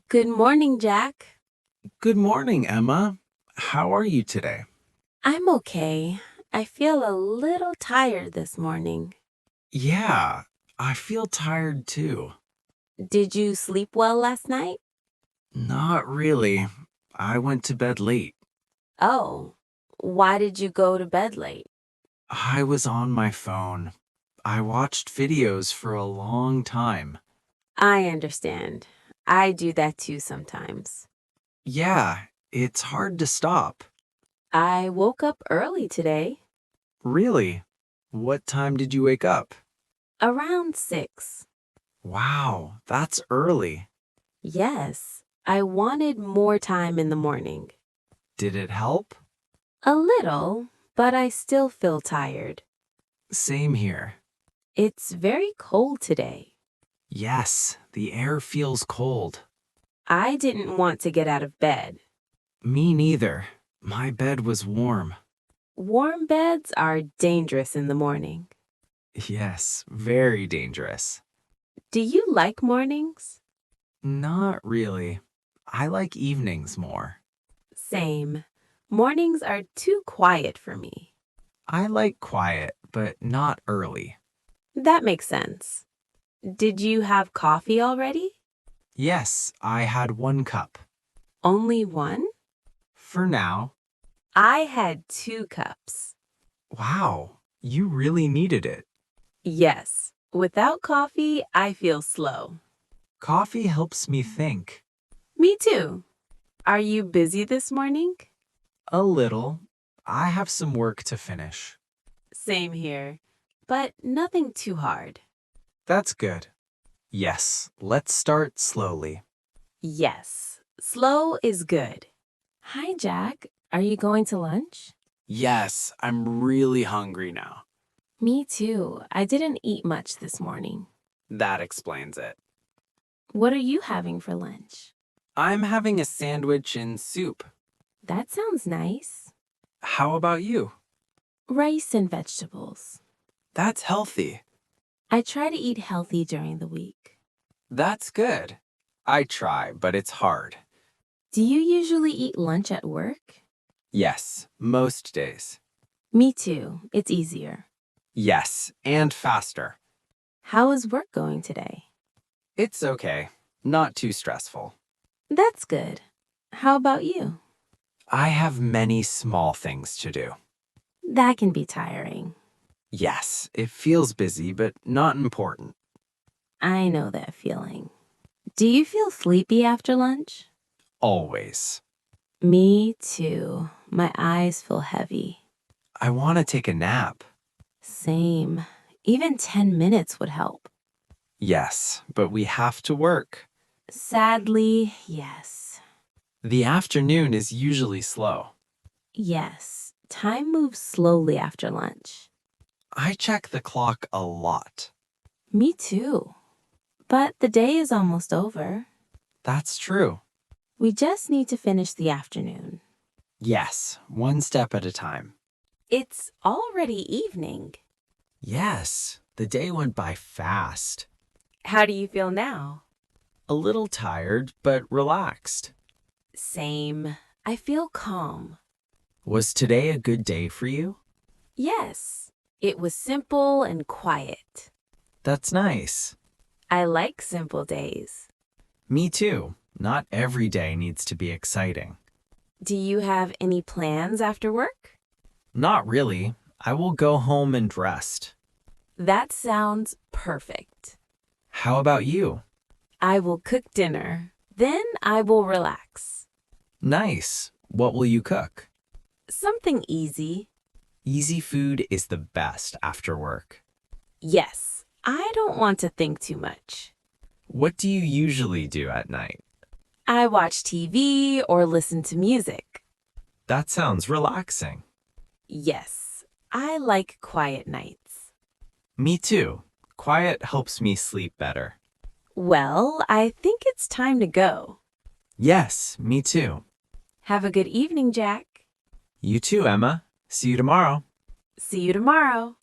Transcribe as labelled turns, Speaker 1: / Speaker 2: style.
Speaker 1: Good morning, Jack.
Speaker 2: Good morning, Emma. How are you today?
Speaker 1: I'm okay. I feel a little tired this morning.
Speaker 2: Yeah, I feel tired too.
Speaker 1: Did you sleep well last night?
Speaker 2: Not really. I went to bed late.
Speaker 1: Oh, why did you go to bed late?
Speaker 2: I was on my phone. I watched videos for a long time.
Speaker 1: I understand. I do that too sometimes.
Speaker 2: Yeah, it's hard to stop.
Speaker 1: I woke up early today,
Speaker 2: Really? What time did you wake up?
Speaker 1: around 6.
Speaker 2: Wow, that's early.
Speaker 1: Yes, I wanted more time in the morning.
Speaker 2: Did it help?
Speaker 1: A little, but I still feel tired.
Speaker 2: Same here.
Speaker 1: It's very cold today.
Speaker 2: Yes, the air feels cold.
Speaker 1: I didn't want to get out of bed.
Speaker 2: Me neither. My bed was warm.
Speaker 1: Warm beds are dangerous in the morning.
Speaker 2: Yes, very dangerous.
Speaker 1: Do you like mornings?
Speaker 2: Not really. I like evenings more.
Speaker 1: Same. Mornings are too quiet for me.
Speaker 2: I like quiet, but not early.
Speaker 1: That makes sense. Did you have coffee already?
Speaker 2: Yes, I had 1 cup.
Speaker 1: Only one?
Speaker 2: For now.
Speaker 1: I had 2 cups.
Speaker 2: Wow, you really needed it.
Speaker 1: Yes. Without coffee, I feel slow.
Speaker 2: Coffee helps me think.
Speaker 1: Me too. Are you busy this morning?
Speaker 2: A little. I have some work to finish.
Speaker 1: Same here, but nothing too hard.
Speaker 2: That's good. Yes, let's start slowly.
Speaker 1: Yes, slow is good. Hi, Jack. Are you going to lunch?
Speaker 2: Yes, I'm really hungry now.
Speaker 1: Me too. I didn't eat much this morning.
Speaker 2: That explains it.
Speaker 1: What are you having for lunch?
Speaker 2: I'm having a sandwich and soup.
Speaker 1: That sounds nice.
Speaker 2: How about you?
Speaker 1: Rice and vegetables.
Speaker 2: That's healthy.
Speaker 1: I try to eat healthy during the week.
Speaker 2: That's good. I try, but it's hard.
Speaker 1: Do you usually eat lunch at work?
Speaker 2: Yes, most days.
Speaker 1: Me too. It's easier.
Speaker 2: Yes, and faster.
Speaker 1: How is work going today?
Speaker 2: It's okay. Not too stressful.
Speaker 1: That's good. How about you?
Speaker 2: I have many small things to do.
Speaker 1: That can be tiring.
Speaker 2: Yes, it feels busy, but not important.
Speaker 1: I know that feeling. Do you feel sleepy after lunch?
Speaker 2: Always.
Speaker 1: Me too. My eyes feel heavy.
Speaker 2: I want to take a nap.
Speaker 1: Same. Even 10 minutes would help.
Speaker 2: Yes, but we have to work.
Speaker 1: Sadly, yes.
Speaker 2: The afternoon is usually slow.
Speaker 1: Yes. Time moves slowly after lunch.
Speaker 2: I check the clock a lot.
Speaker 1: Me too. But the day is almost over.
Speaker 2: That's true.
Speaker 1: We just need to finish the afternoon.
Speaker 2: Yes, one step at a time.
Speaker 1: It's already evening.
Speaker 2: Yes, the day went by fast.
Speaker 1: How do you feel now?
Speaker 2: A little tired, but relaxed.
Speaker 1: Same. I feel calm.
Speaker 2: Was today a good day for you?
Speaker 1: Yes. It was simple and quiet.
Speaker 2: That's nice.
Speaker 1: I like simple days.
Speaker 2: Me too. Not every day needs to be exciting.
Speaker 1: Do you have any plans after work?
Speaker 2: Not really. I will go home and rest.
Speaker 1: That sounds perfect.
Speaker 2: How about you?
Speaker 1: I will cook dinner. Then I will relax.
Speaker 2: Nice. What will you cook?
Speaker 1: Something easy.
Speaker 2: Easy food is the best after work.
Speaker 1: Yes, I don't want to think too much.
Speaker 2: What do you usually do at night?
Speaker 1: I watch TV or listen to music.
Speaker 2: That sounds relaxing.
Speaker 1: Yes, I like quiet nights.
Speaker 2: Me too. Quiet helps me sleep better.
Speaker 1: Well, I think it's time to go.
Speaker 2: Yes, me too.
Speaker 1: Have a good evening, Jack.
Speaker 2: You too, Emma. See you tomorrow.
Speaker 1: See you tomorrow.